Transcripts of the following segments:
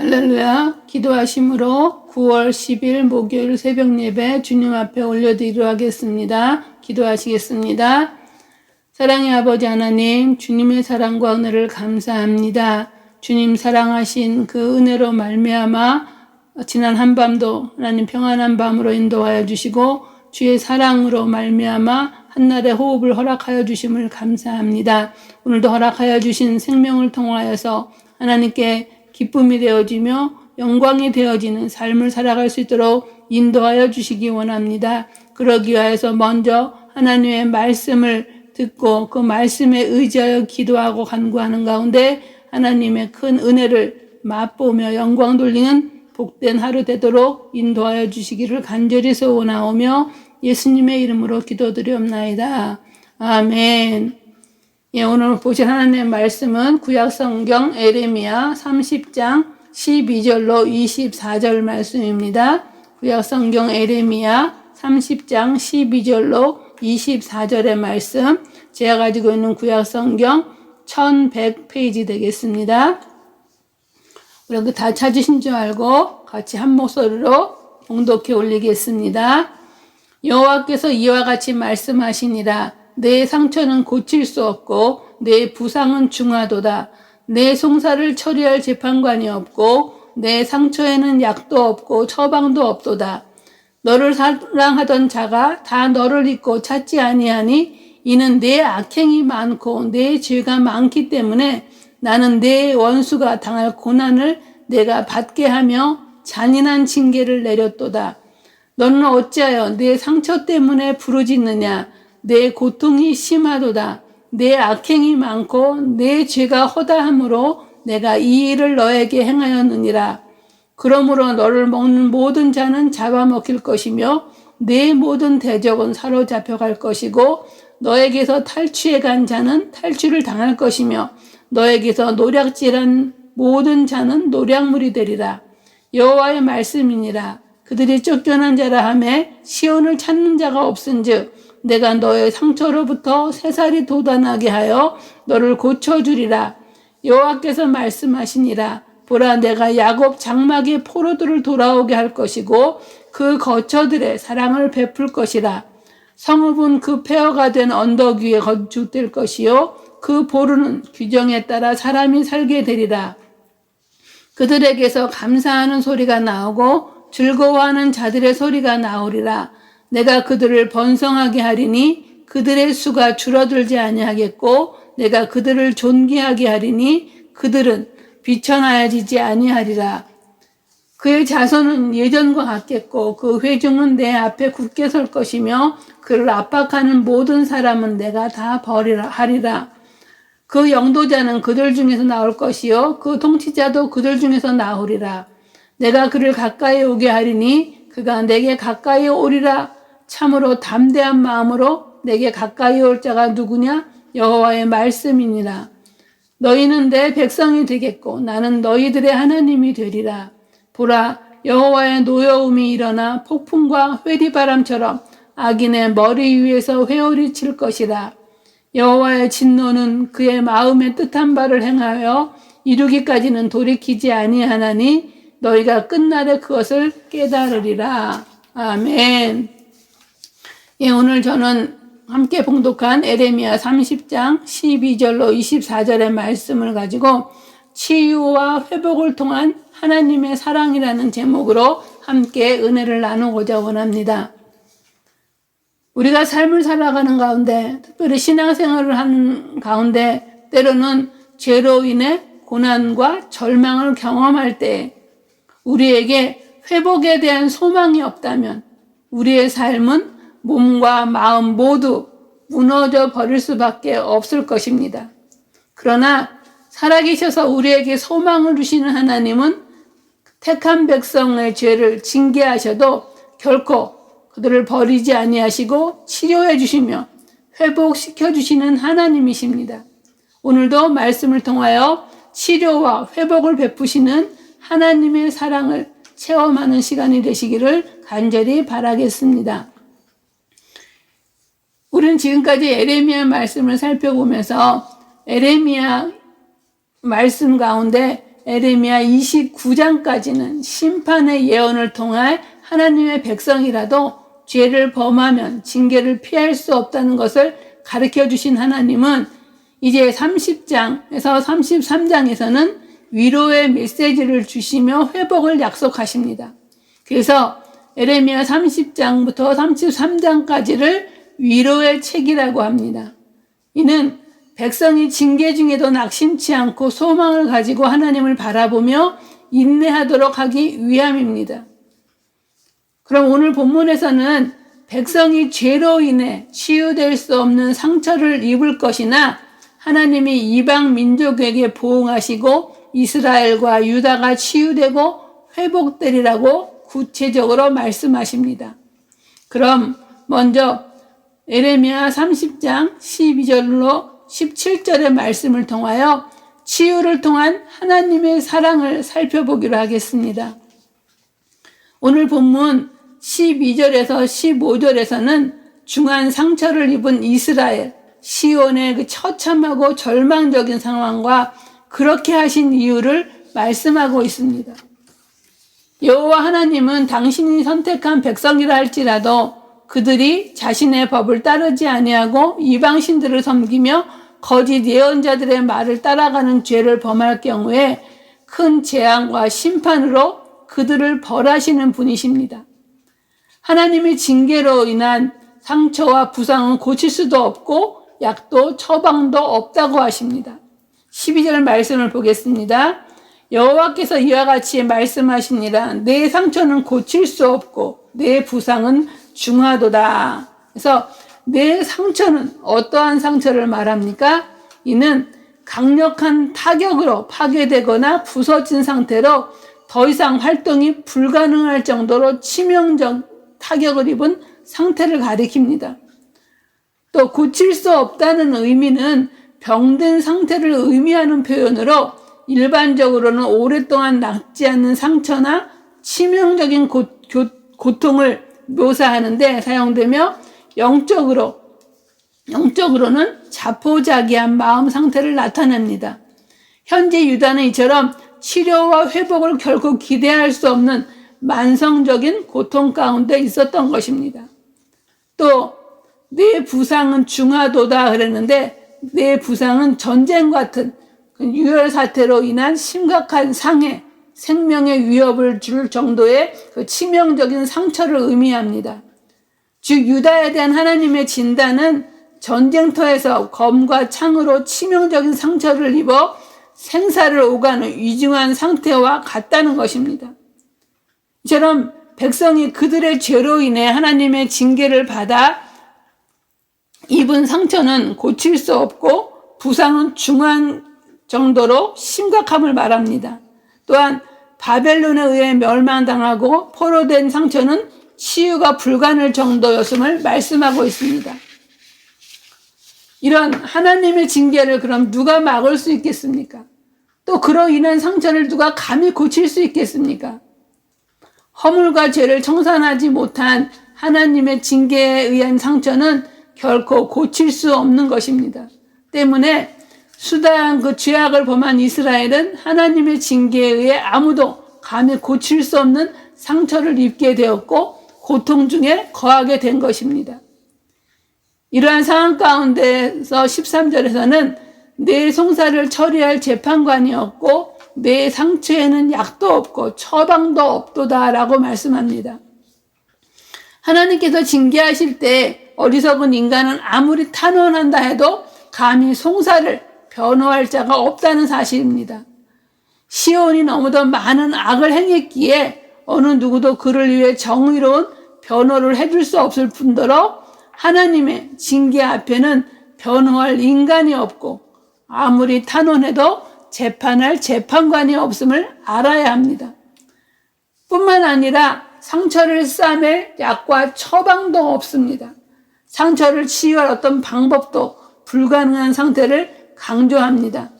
할렐루야. 기도하심으로 9월 10일 목요일 새벽 예배 주님 앞에 올려드리도록 하겠습니다. 기도하시겠습니다. 사랑의 아버지 하나님, 주님의 사랑과 은혜를 감사합니다. 주님 사랑하신 그 은혜로 말미암아 지난 한밤도 하나님 평안한 밤으로 인도하여 주시고 주의 사랑으로 말미암아 한날의 호흡을 허락하여 주심을 감사합니다. 오늘도 허락하여 주신 생명을 통하여서 하나님께 기쁨이 되어지며 영광이 되어지는 삶을 살아갈 수 있도록 인도하여 주시기 원합니다. 그러기 위해서 먼저 하나님의 말씀을 듣고 그 말씀에 의지하여 기도하고 간구하는 가운데 하나님의 큰 은혜를 맛보며 영광 돌리는 복된 하루 되도록 인도하여 주시기를 간절히 소원하오며 예수님의 이름으로 기도드리옵나이다. 아멘. 예, 오늘 보실 하나님의 말씀은 구약성경 에레미야 30장 12절로 24절 말씀입니다. 구약성경 에레미야 30장 12절로 24절의 말씀, 제가 가지고 있는 구약성경 1100페이지 되겠습니다. 우리 다 찾으신 줄 알고 같이 한 목소리로 봉독해 올리겠습니다. 여호와께서 이와 같이 말씀하시니라. 내 상처는 고칠 수 없고 내 부상은 중하도다. 내 송사를 처리할 재판관이 없고 내 상처에는 약도 없고 처방도 없도다. 너를 사랑하던 자가 다 너를 잊고 찾지 아니하니 이는 내 악행이 많고 내 죄가 많기 때문에 나는 내 원수가 당할 고난을 내가 받게 하며 잔인한 징계를 내렸도다. 너는 어찌하여 내 상처 때문에 부르짖느냐. 내 고통이 심하도다. 내 악행이 많고 내 죄가 허다함으로 내가 이 일을 너에게 행하였느니라. 그러므로 너를 먹는 모든 자는 잡아먹힐 것이며 내 모든 대적은 사로잡혀 갈 것이고 너에게서 탈취해 간 자는 탈취를 당할 것이며 너에게서 노략질한 모든 자는 노략물이 되리라. 여호와의 말씀이니라. 그들이 쫓겨난 자라 하매 시온을 찾는 자가 없은즉 내가 너의 상처로부터 새살이 돋아나게 하여 너를 고쳐주리라. 여호와께서 말씀하시니라. 보라, 내가 야곱 장막의 포로들을 돌아오게 할 것이고 그 거처들의 사랑을 베풀 것이라. 성읍은 그 폐허가 된 언덕 위에 건축될 것이요 그 보루는 규정에 따라 사람이 살게 되리라. 그들에게서 감사하는 소리가 나오고 즐거워하는 자들의 소리가 나오리라. 내가 그들을 번성하게 하리니 그들의 수가 줄어들지 아니하겠고 내가 그들을 존귀하게 하리니 그들은 비천하여지지 아니하리라. 그의 자손은 예전과 같겠고 그 회중은 내 앞에 굳게 설 것이며 그를 압박하는 모든 사람은 내가 다 하리라. 그 영도자는 그들 중에서 나올 것이요 그 통치자도 그들 중에서 나오리라. 내가 그를 가까이 오게 하리니 그가 내게 가까이 오리라. 참으로 담대한 마음으로 내게 가까이 올 자가 누구냐? 여호와의 말씀이니라. 너희는 내 백성이 되겠고 나는 너희들의 하나님이 되리라. 보라, 여호와의 노여움이 일어나 폭풍과 회리바람처럼 악인의 머리 위에서 회오리 칠 것이라. 여호와의 진노는 그의 마음에 뜻한 바를 행하여 이루기까지는 돌이키지 아니하나니 너희가 끝날에 그것을 깨달으리라. 아멘. 예, 오늘 저는 함께 봉독한 에레미야 30장 12절로 24절의 말씀을 가지고 치유와 회복을 통한 하나님의 사랑이라는 제목으로 함께 은혜를 나누고자 원합니다. 우리가 삶을 살아가는 가운데, 특별히 신앙생활을 하는 가운데 때로는 죄로 인해 고난과 절망을 경험할 때 우리에게 회복에 대한 소망이 없다면 우리의 삶은 몸과 마음 모두 무너져 버릴 수밖에 없을 것입니다. 그러나 살아계셔서 우리에게 소망을 주시는 하나님은 택한 백성의 죄를 징계하셔도 결코 그들을 버리지 아니하시고 치료해 주시며 회복시켜 주시는 하나님이십니다. 오늘도 말씀을 통하여 치료와 회복을 베푸시는 하나님의 사랑을 체험하는 시간이 되시기를 간절히 바라겠습니다. 우리는 지금까지 에레미야 말씀을 살펴보면서 에레미야 말씀 가운데 에레미야 29장까지는 심판의 예언을 통해 하나님의 백성이라도 죄를 범하면 징계를 피할 수 없다는 것을 가르쳐 주신 하나님은 이제 30장에서 33장에서는 위로의 메시지를 주시며 회복을 약속하십니다. 그래서 에레미야 30장부터 33장까지를 위로의 책이라고 합니다. 이는 백성이 징계 중에도 낙심치 않고 소망을 가지고 하나님을 바라보며 인내하도록 하기 위함입니다. 그럼 오늘 본문에서는 백성이 죄로 인해 치유될 수 없는 상처를 입을 것이나 하나님이 이방 민족에게 보응하시고 이스라엘과 유다가 치유되고 회복되리라고 구체적으로 말씀하십니다. 그럼 먼저 에레미야 30장 12절로 17절의 말씀을 통하여 치유를 통한 하나님의 사랑을 살펴보기로 하겠습니다. 오늘 본문 12절에서 15절에서는 중한 상처를 입은 이스라엘, 시온의 그 처참하고 절망적인 상황과 그렇게 하신 이유를 말씀하고 있습니다. 여호와 하나님은 당신이 선택한 백성이라 할지라도 그들이 자신의 법을 따르지 아니하고 이방신들을 섬기며 거짓 예언자들의 말을 따라가는 죄를 범할 경우에 큰 재앙과 심판으로 그들을 벌하시는 분이십니다. 하나님의 징계로 인한 상처와 부상은 고칠 수도 없고 약도 처방도 없다고 하십니다. 12절 말씀을 보겠습니다. 여호와께서 이와 같이 말씀하시니라. 내 상처는 고칠 수 없고 내 부상은 중하도다. 그래서 내 상처는 어떠한 상처를 말합니까? 이는 강력한 타격으로 파괴되거나 부서진 상태로 더 이상 활동이 불가능할 정도로 치명적 타격을 입은 상태를 가리킵니다. 또 고칠 수 없다는 의미는 병든 상태를 의미하는 표현으로 일반적으로는 오랫동안 낫지 않는 상처나 치명적인 고통을 묘사하는데 사용되며 영적으로는 자포자기한 마음 상태를 나타냅니다. 현재 유다는 이처럼 치료와 회복을 결코 기대할 수 없는 만성적인 고통 가운데 있었던 것입니다. 또 내 부상은 중하도다 그랬는데 내 부상은 전쟁 같은 유혈 사태로 인한 심각한 상해, 생명의 위협을 줄 정도의 그 치명적인 상처를 의미합니다. 즉 유다에 대한 하나님의 진단은 전쟁터에서 검과 창으로 치명적인 상처를 입어 생사를 오가는 위중한 상태와 같다는 것입니다. 이처럼 백성이 그들의 죄로 인해 하나님의 징계를 받아 입은 상처는 고칠 수 없고 부상은 중한 정도로 심각함을 말합니다. 또한 바벨론에 의해 멸망당하고 포로된 상처는 치유가 불가능할 정도였음을 말씀하고 있습니다. 이런 하나님의 징계를 그럼 누가 막을 수 있겠습니까? 또 그로 인한 상처를 누가 감히 고칠 수 있겠습니까? 허물과 죄를 청산하지 못한 하나님의 징계에 의한 상처는 결코 고칠 수 없는 것입니다. 때문에 수다한 그 죄악을 범한 이스라엘은 하나님의 징계에 의해 아무도 감히 고칠 수 없는 상처를 입게 되었고 고통 중에 거하게 된 것입니다. 이러한 상황 가운데서 13절에서는 내 송사를 처리할 재판관이 없고 내 상처에는 약도 없고 처방도 없도다라고 말씀합니다. 하나님께서 징계하실 때 어리석은 인간은 아무리 탄원한다 해도 감히 송사를 변호할 자가 없다는 사실입니다. 시온이 너무도 많은 악을 행했기에 어느 누구도 그를 위해 정의로운 변호를 해줄 수 없을 뿐더러 하나님의 징계 앞에는 변호할 인간이 없고 아무리 탄원해도 재판할 재판관이 없음을 알아야 합니다. 뿐만 아니라 상처를 싸맬 약과 처방도 없습니다. 상처를 치유할 어떤 방법도 불가능한 상태를 강조합니다.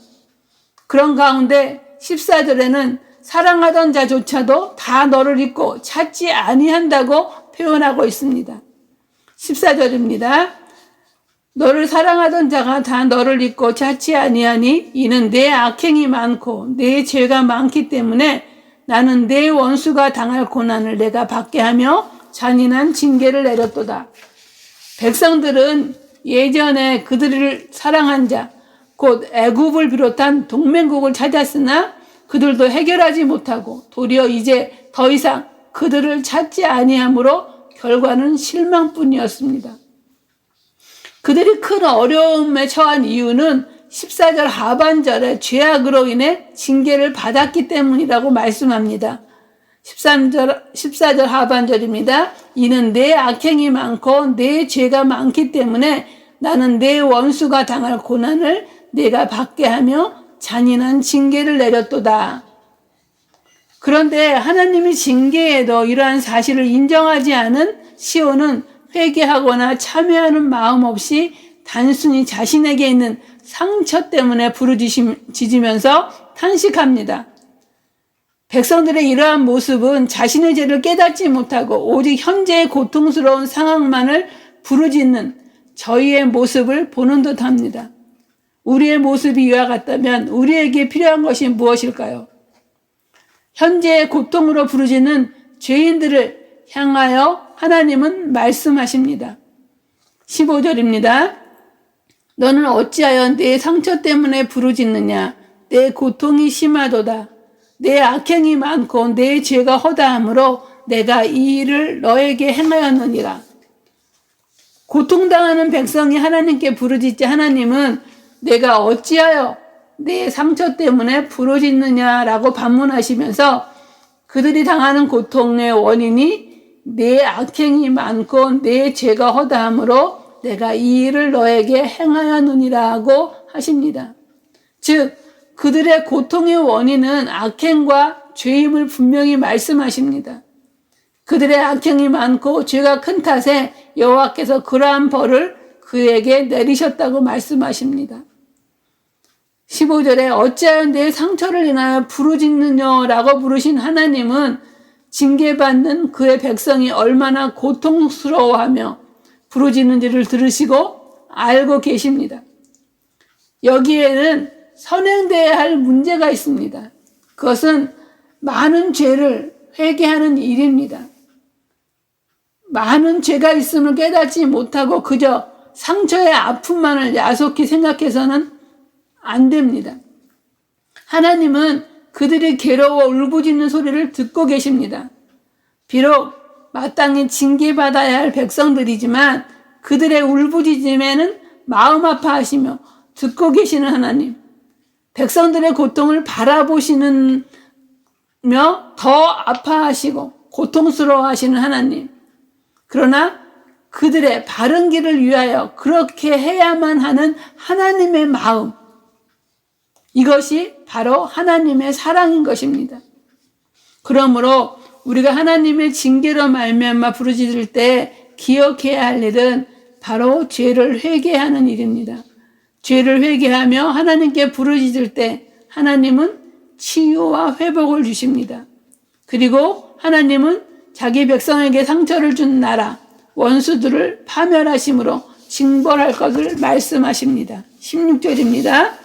그런 가운데 14절에는 사랑하던 자조차도 다 너를 잊고 찾지 아니한다고 표현하고 있습니다. 14절입니다. 너를 사랑하던 자가 다 너를 잊고 찾지 아니하니 이는 내 악행이 많고 내 죄가 많기 때문에 나는 내 원수가 당할 고난을 내가 받게 하며 잔인한 징계를 내렸도다. 백성들은 예전에 그들을 사랑한 자, 곧 애굽을 비롯한 동맹국을 찾았으나 그들도 해결하지 못하고 도리어 이제 더 이상 그들을 찾지 아니하므로 결과는 실망뿐이었습니다. 그들이 큰 어려움에 처한 이유는 14절 하반절에 죄악으로 인해 징계를 받았기 때문이라고 말씀합니다. 14절 하반절입니다. 이는 내 악행이 많고 내 죄가 많기 때문에 나는 내 원수가 당할 고난을 내가 받게 하며 잔인한 징계를 내렸도다. 그런데 하나님이 징계에도 이러한 사실을 인정하지 않은 시온은 회개하거나 참여하는 마음 없이 단순히 자신에게 있는 상처 때문에 부르짖으면서 탄식합니다. 백성들의 이러한 모습은 자신의 죄를 깨닫지 못하고 오직 현재의 고통스러운 상황만을 부르짖는 저희의 모습을 보는 듯합니다. 우리의 모습이 이와 같다면 우리에게 필요한 것이 무엇일까요? 현재의 고통으로 부르짖는 죄인들을 향하여 하나님은 말씀하십니다. 15절입니다. 너는 어찌하여 내 상처 때문에 부르짖느냐? 내 고통이 심하도다. 내 악행이 많고 내 죄가 허다하므로 내가 이 일을 너에게 행하였느니라. 고통당하는 백성이 하나님께 부르짖자 하나님은 내가 어찌하여 내 상처 때문에 부르짖느냐라고 반문하시면서 그들이 당하는 고통의 원인이 내 악행이 많고 내 죄가 허다하므로 내가 이 일을 너에게 행하였느니라고 하십니다. 즉 그들의 고통의 원인은 악행과 죄임을 분명히 말씀하십니다. 그들의 악행이 많고 죄가 큰 탓에 여호와께서 그러한 벌을 그에게 내리셨다고 말씀하십니다. 15절에 어찌하여 내 상처를 인하여 부르짖느냐라고 부르신 하나님은 징계받는 그의 백성이 얼마나 고통스러워하며 부르짖는지를 들으시고 알고 계십니다. 여기에는 선행돼야 할 문제가 있습니다. 그것은 많은 죄를 회개하는 일입니다. 많은 죄가 있음을 깨닫지 못하고 그저 상처의 아픔만을 야속히 생각해서는 안 됩니다. 하나님은 그들이 괴로워 울부짖는 소리를 듣고 계십니다. 비록 마땅히 징계받아야 할 백성들이지만 그들의 울부짖음에는 마음 아파하시며 듣고 계시는 하나님, 백성들의 고통을 바라보시며 더 아파하시고 고통스러워하시는 하나님, 그러나 그들의 바른 길을 위하여 그렇게 해야만 하는 하나님의 마음, 이것이 바로 하나님의 사랑인 것입니다. 그러므로 우리가 하나님의 징계로 말미암아 부르짖을 때 기억해야 할 일은 바로 죄를 회개하는 일입니다. 죄를 회개하며 하나님께 부르짖을 때 하나님은 치유와 회복을 주십니다. 그리고 하나님은 자기 백성에게 상처를 준 나라, 원수들을 파멸하심으로 징벌할 것을 말씀하십니다. 16절입니다.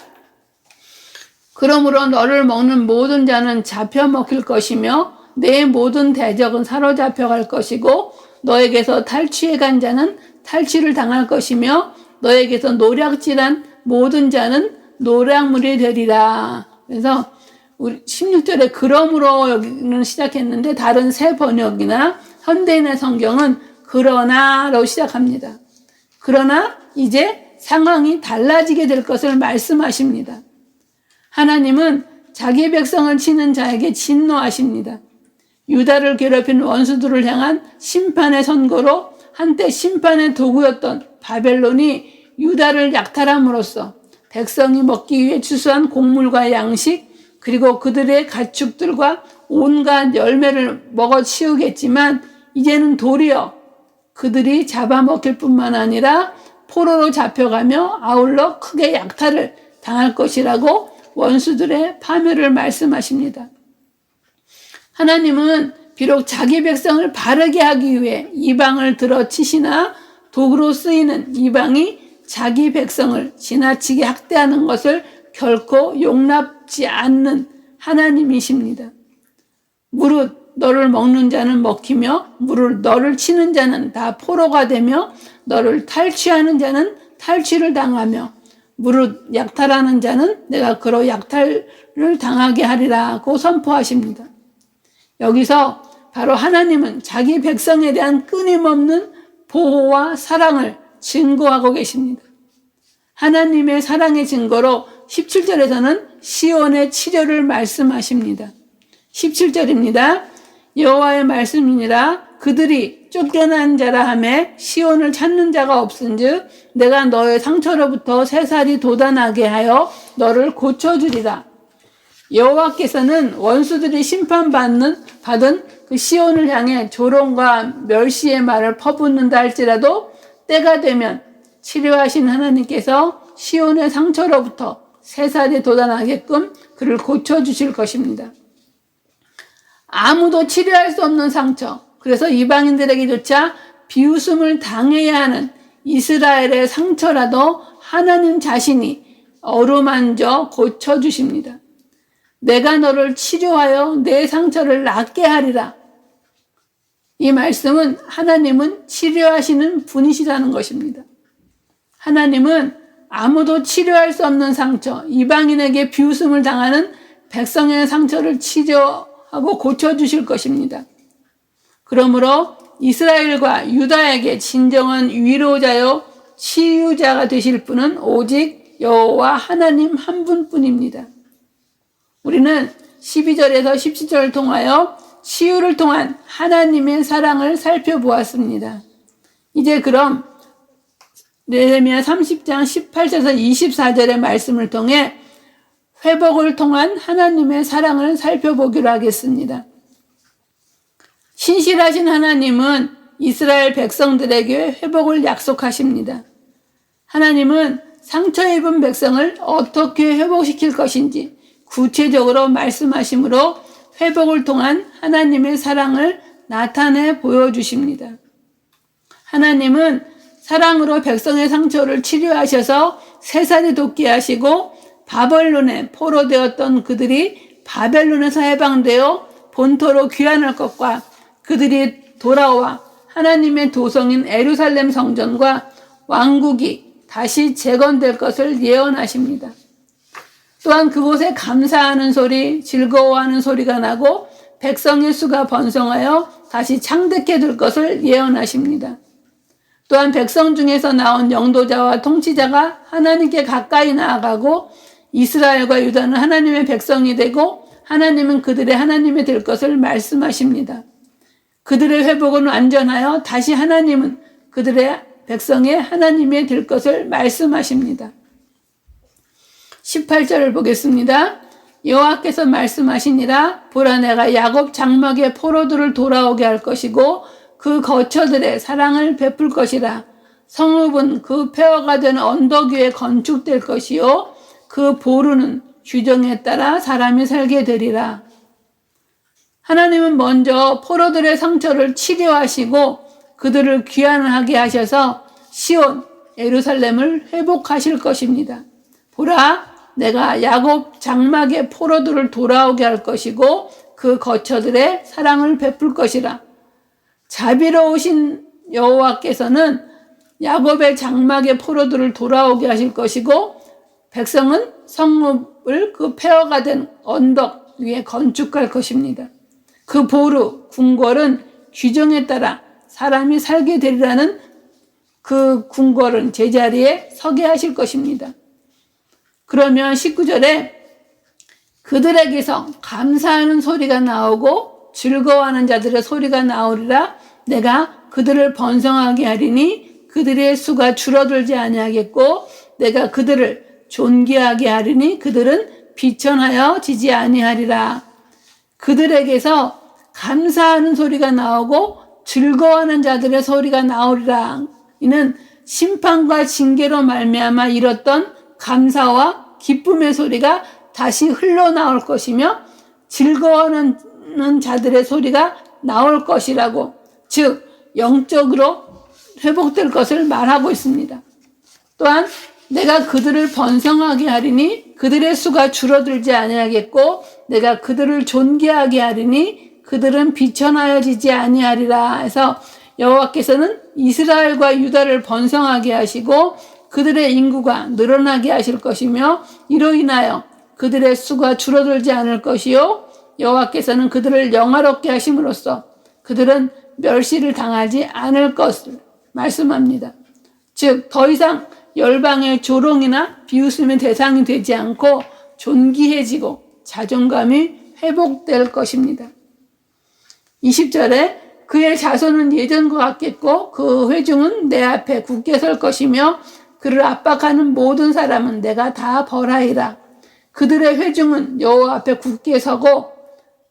그러므로 너를 먹는 모든 자는 잡혀 먹힐 것이며 내 모든 대적은 사로잡혀 갈 것이고 너에게서 탈취해 간 자는 탈취를 당할 것이며 너에게서 노략질한 모든 자는 노략물이 되리라. 그래서 우리 16절에 그러므로 여기는 시작했는데 다른 새 번역이나 현대인의 성경은 그러나로 시작합니다. 그러나 이제 상황이 달라지게 될 것을 말씀하십니다. 하나님은 자기 백성을 치는 자에게 진노하십니다. 유다를 괴롭힌 원수들을 향한 심판의 선고로 한때 심판의 도구였던 바벨론이 유다를 약탈함으로써 백성이 먹기 위해 추수한 곡물과 양식 그리고 그들의 가축들과 온갖 열매를 먹어 치우겠지만 이제는 도리어 그들이 잡아먹힐 뿐만 아니라 포로로 잡혀가며 아울러 크게 약탈을 당할 것이라고 원수들의 파멸을 말씀하십니다. 하나님은 비록 자기 백성을 바르게 하기 위해 이방을 들어 치시나 도구로 쓰이는 이방이 자기 백성을 지나치게 학대하는 것을 결코 용납지 않는 하나님이십니다. 무릇 너를 먹는 자는 먹히며 무릇 너를 치는 자는 다 포로가 되며 너를 탈취하는 자는 탈취를 당하며 무릇 약탈하는 자는 내가 그로 약탈을 당하게 하리라고 선포하십니다. 여기서 바로 하나님은 자기 백성에 대한 끊임없는 보호와 사랑을 증거하고 계십니다. 하나님의 사랑의 증거로 17절에서는 시온의 치료를 말씀하십니다. 17절입니다. 여호와의 말씀이니라 그들이 쫓겨난 자라 하매 시온을 찾는 자가 없은즉 내가 너의 상처로부터 새살이 돋아나게 하여 너를 고쳐주리라. 여호와께서는 원수들이 심판받은 그 시온을 향해 조롱과 멸시의 말을 퍼붓는다 할지라도 때가 되면 치료하신 하나님께서 시온의 상처로부터 새살이 돋아나게끔 그를 고쳐주실 것입니다. 아무도 치료할 수 없는 상처, 그래서 이방인들에게조차 비웃음을 당해야 하는 이스라엘의 상처라도 하나님 자신이 어루만져 고쳐주십니다. 내가 너를 치료하여 내 상처를 낫게 하리라. 이 말씀은 하나님은 치료하시는 분이시라는 것입니다. 하나님은 아무도 치료할 수 없는 상처, 이방인에게 비웃음을 당하는 백성의 상처를 치료하고 고쳐주실 것입니다. 그러므로 이스라엘과 유다에게 진정한 위로자요 치유자가 되실 분은 오직 여호와 하나님 한 분뿐입니다. 우리는 12절에서 17절을 통하여 치유를 통한 하나님의 사랑을 살펴보았습니다. 이제 그럼 예레미야 30장 18절에서 24절의 말씀을 통해 회복을 통한 하나님의 사랑을 살펴보기로 하겠습니다. 신실하신 하나님은 이스라엘 백성들에게 회복을 약속하십니다. 하나님은 상처 입은 백성을 어떻게 회복시킬 것인지 구체적으로 말씀하심으로 회복을 통한 하나님의 사랑을 나타내 보여주십니다. 하나님은 사랑으로 백성의 상처를 치료하셔서 새살이 돋게 하시고 바벨론에 포로되었던 그들이 바벨론에서 해방되어 본토로 귀환할 것과 그들이 돌아와 하나님의 도성인 예루살렘 성전과 왕국이 다시 재건될 것을 예언하십니다. 또한 그곳에 감사하는 소리, 즐거워하는 소리가 나고 백성의 수가 번성하여 다시 창대케 될 것을 예언하십니다. 또한 백성 중에서 나온 영도자와 통치자가 하나님께 가까이 나아가고 이스라엘과 유다는 하나님의 백성이 되고 하나님은 그들의 하나님이 될 것을 말씀하십니다. 그들의 회복은 완전하여 다시 하나님은 그들의 백성의 하나님이 될 것을 말씀하십니다. 18절을 보겠습니다. 여호와께서 말씀하시니라 보라 내가 야곱 장막의 포로들을 돌아오게 할 것이고 그 거처들의 사랑을 베풀 것이라. 성읍은 그 폐허가 된 언덕 위에 건축될 것이요 그 보루는 규정에 따라 사람이 살게 되리라. 하나님은 먼저 포로들의 상처를 치료하시고 그들을 귀환하게 하셔서 시온, 예루살렘을 회복하실 것입니다. 보라 내가 야곱 장막의 포로들을 돌아오게 할 것이고 그 거처들의 사랑을 베풀 것이라. 자비로우신 여호와께서는 야곱의 장막의 포로들을 돌아오게 하실 것이고 백성은 성읍을 그 폐허가 된 언덕 위에 건축할 것입니다. 그 보루, 궁궐은 규정에 따라 사람이 살게 되리라는 그 궁궐은 제자리에 서게 하실 것입니다. 그러면 19절에 그들에게서 감사하는 소리가 나오고 즐거워하는 자들의 소리가 나오리라. 내가 그들을 번성하게 하리니 그들의 수가 줄어들지 아니하겠고 내가 그들을 존귀하게 하리니 그들은 비천하여 지지 아니하리라. 그들에게서 감사하는 소리가 나오고 즐거워하는 자들의 소리가 나오리라. 이는 심판과 징계로 말미암아 잃었던 감사와 기쁨의 소리가 다시 흘러나올 것이며 즐거워하는 자들의 소리가 나올 것이라고, 즉 영적으로 회복될 것을 말하고 있습니다. 또한 내가 그들을 번성하게 하리니 그들의 수가 줄어들지 아니하겠고 내가 그들을 존귀하게 하리니 그들은 비천하여지지 아니하리라 해서 여호와께서는 이스라엘과 유다를 번성하게 하시고 그들의 인구가 늘어나게 하실 것이며 이로 인하여 그들의 수가 줄어들지 않을 것이요 여호와께서는 그들을 영화롭게 하심으로써 그들은 멸시를 당하지 않을 것을 말씀합니다. 즉 더 이상 열방의 조롱이나 비웃음의 대상이 되지 않고 존귀해지고 자존감이 회복될 것입니다. 20절에 그의 자손은 예전과 같겠고 그 회중은 내 앞에 굳게 설 것이며 그를 압박하는 모든 사람은 내가 다 벌하리라. 그들의 회중은 여호와 앞에 굳게 서고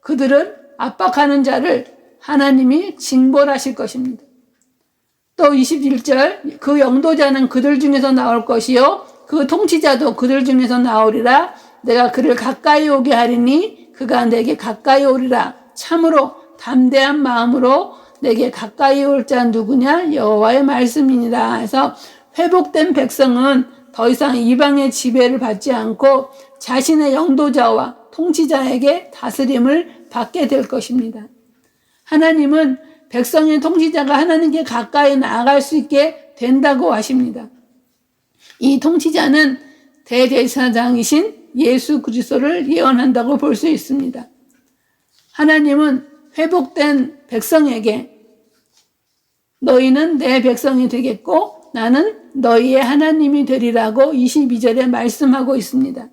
그들을 압박하는 자를 하나님이 징벌하실 것입니다. 또 21절 그 영도자는 그들 중에서 나올 것이요 그 통치자도 그들 중에서 나오리라. 내가 그를 가까이 오게 하리니 그가 내게 가까이 오리라. 참으로 담대한 마음으로 내게 가까이 올 자 누구냐 여호와의 말씀이니라. 해서 회복된 백성은 더 이상 이방의 지배를 받지 않고 자신의 영도자와 통치자에게 다스림을 받게 될 것입니다. 하나님은 백성의 통치자가 하나님께 가까이 나아갈 수 있게 된다고 하십니다. 이 통치자는 대제사장이신 예수 그리스도를 예언한다고 볼 수 있습니다. 하나님은 회복된 백성에게 너희는 내 백성이 되겠고 나는 너희의 하나님이 되리라고 22절에 말씀하고 있습니다.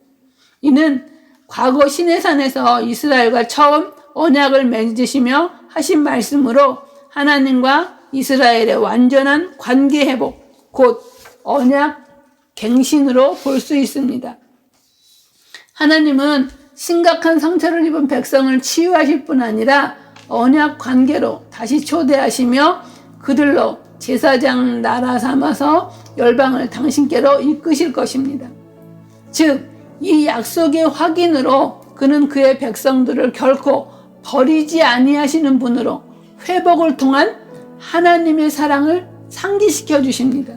이는 과거 시내산에서 이스라엘과 처음 언약을 맺으시며 하신 말씀으로 하나님과 이스라엘의 완전한 관계 회복, 곧 언약 갱신으로 볼 수 있습니다. 하나님은 심각한 상처를 입은 백성을 치유하실 뿐 아니라 언약 관계로 다시 초대하시며 그들로 제사장 나라 삼아서 열방을 당신께로 이끄실 것입니다. 즉, 이 약속의 확인으로 그는 그의 백성들을 결코 버리지 아니하시는 분으로 회복을 통한 하나님의 사랑을 상기시켜 주십니다.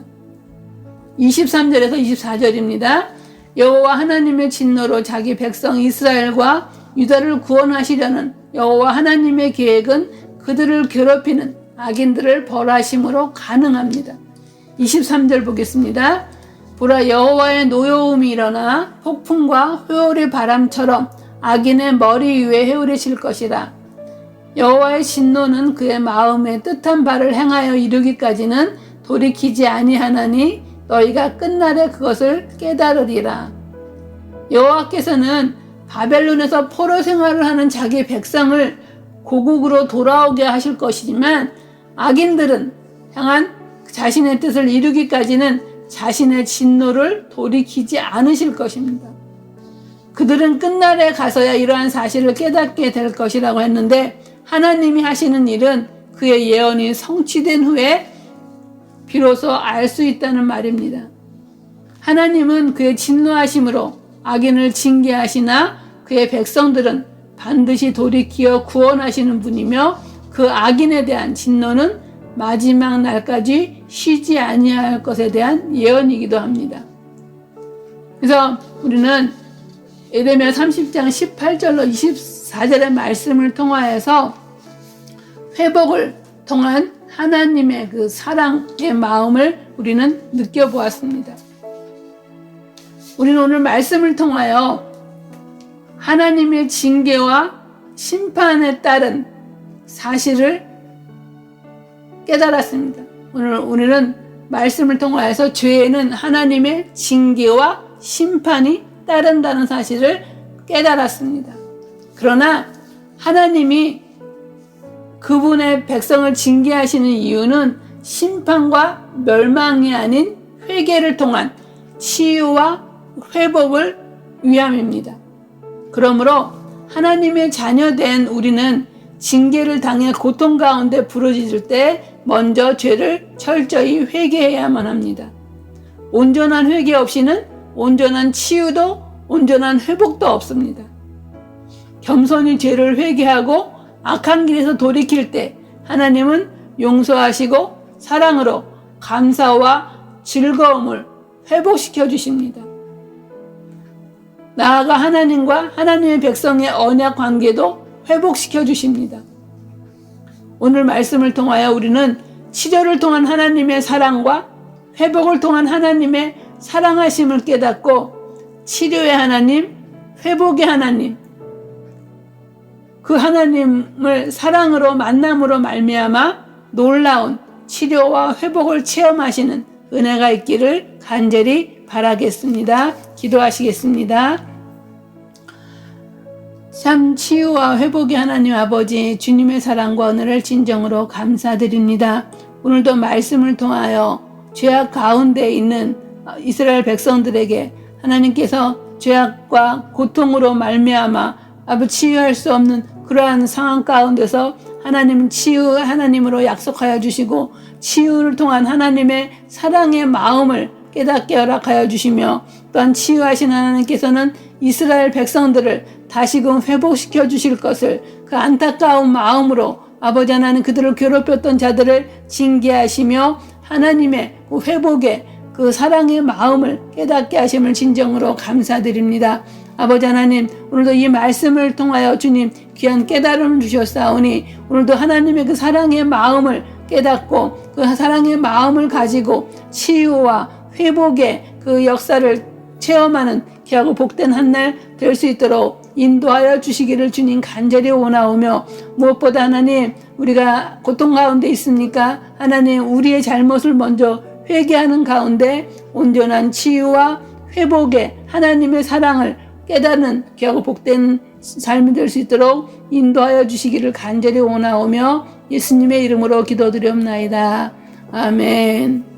23절에서 24절입니다. 여호와 하나님의 진노로 자기 백성 이스라엘과 유다를 구원하시려는 여호와 하나님의 계획은 그들을 괴롭히는 악인들을 벌하심으로 가능합니다. 23절 보겠습니다. 보라 여호와의 노여움이 일어나 폭풍과 회오리 바람처럼 악인의 머리 위에 회오리칠 것이라. 여호와의 진노는 그의 마음에 뜻한 바를 행하여 이루기까지는 돌이키지 아니하나니 너희가 끝날에 그것을 깨달으리라. 여호와께서는 바벨론에서 포로 생활을 하는 자기 백성을 고국으로 돌아오게 하실 것이지만 악인들은 향한 자신의 뜻을 이루기까지는 자신의 진노를 돌이키지 않으실 것입니다. 그들은 끝날에 가서야 이러한 사실을 깨닫게 될 것이라고 했는데 하나님이 하시는 일은 그의 예언이 성취된 후에 비로소 알 수 있다는 말입니다. 하나님은 그의 진노하심으로 악인을 징계하시나 그의 백성들은 반드시 돌이키어 구원하시는 분이며 그 악인에 대한 진노는 마지막 날까지 쉬지 아니할 것에 대한 예언이기도 합니다. 그래서 우리는 에레미야 30장 18절로 24절의 말씀을 통하여서 회복을 통한 하나님의 그 사랑의 마음을 우리는 느껴보았습니다. 우리는 오늘 말씀을 통하여 하나님의 징계와 심판에 따른 사실을 깨달았습니다. 오늘 우리는 말씀을 통하여서 죄에는 하나님의 징계와 심판이 따른다는 사실을 깨달았습니다. 그러나 하나님이 그분의 백성을 징계하시는 이유는 심판과 멸망이 아닌 회개를 통한 치유와 회복을 위함입니다. 그러므로 하나님의 자녀된 우리는 징계를 당해 고통 가운데 부러질 때 먼저 죄를 철저히 회개해야만 합니다. 온전한 회개 없이는 온전한 치유도 온전한 회복도 없습니다. 겸손히 죄를 회개하고 악한 길에서 돌이킬 때 하나님은 용서하시고 사랑으로 감사와 즐거움을 회복시켜 주십니다. 나아가 하나님과 하나님의 백성의 언약 관계도 회복시켜 주십니다. 오늘 말씀을 통하여 우리는 치료를 통한 하나님의 사랑과 회복을 통한 하나님의 사랑하심을 깨닫고 치료의 하나님, 회복의 하나님, 그 하나님을 사랑으로 만남으로 말미암아 놀라운 치료와 회복을 체험하시는 은혜가 있기를 간절히 바라겠습니다. 기도하시겠습니다. 참 치유와 회복의 하나님 아버지, 주님의 사랑과 은혜를 진정으로 감사드립니다. 오늘도 말씀을 통하여 죄악 가운데 있는 이스라엘 백성들에게 하나님께서 죄악과 고통으로 말미암아 치유할 수 없는 그러한 상황 가운데서 하나님은 치유의 하나님으로 약속하여 주시고 치유를 통한 하나님의 사랑의 마음을 깨닫게 허락하여 주시며 또한 치유하신 하나님께서는 이스라엘 백성들을 다시금 회복시켜 주실 것을 그 안타까운 마음으로 아버지 하나님 그들을 괴롭혔던 자들을 징계하시며 하나님의 그 회복의 그 사랑의 마음을 깨닫게 하심을 진정으로 감사드립니다. 아버지 하나님, 오늘도 이 말씀을 통하여 주님 귀한 깨달음을 주셨사오니 오늘도 하나님의 그 사랑의 마음을 깨닫고 그 사랑의 마음을 가지고 치유와 회복의 그 역사를 체험하는 귀하고 복된 한 날 될 수 있도록 인도하여 주시기를 주님 간절히 원하오며 무엇보다 하나님 우리가 고통 가운데 있습니까? 하나님 우리의 잘못을 먼저 회개하는 가운데 온전한 치유와 회복의 하나님의 사랑을 깨닫는 귀하고 복된 삶이 될 수 있도록 인도하여 주시기를 간절히 원하오며 예수님의 이름으로 기도드리옵나이다. 아멘.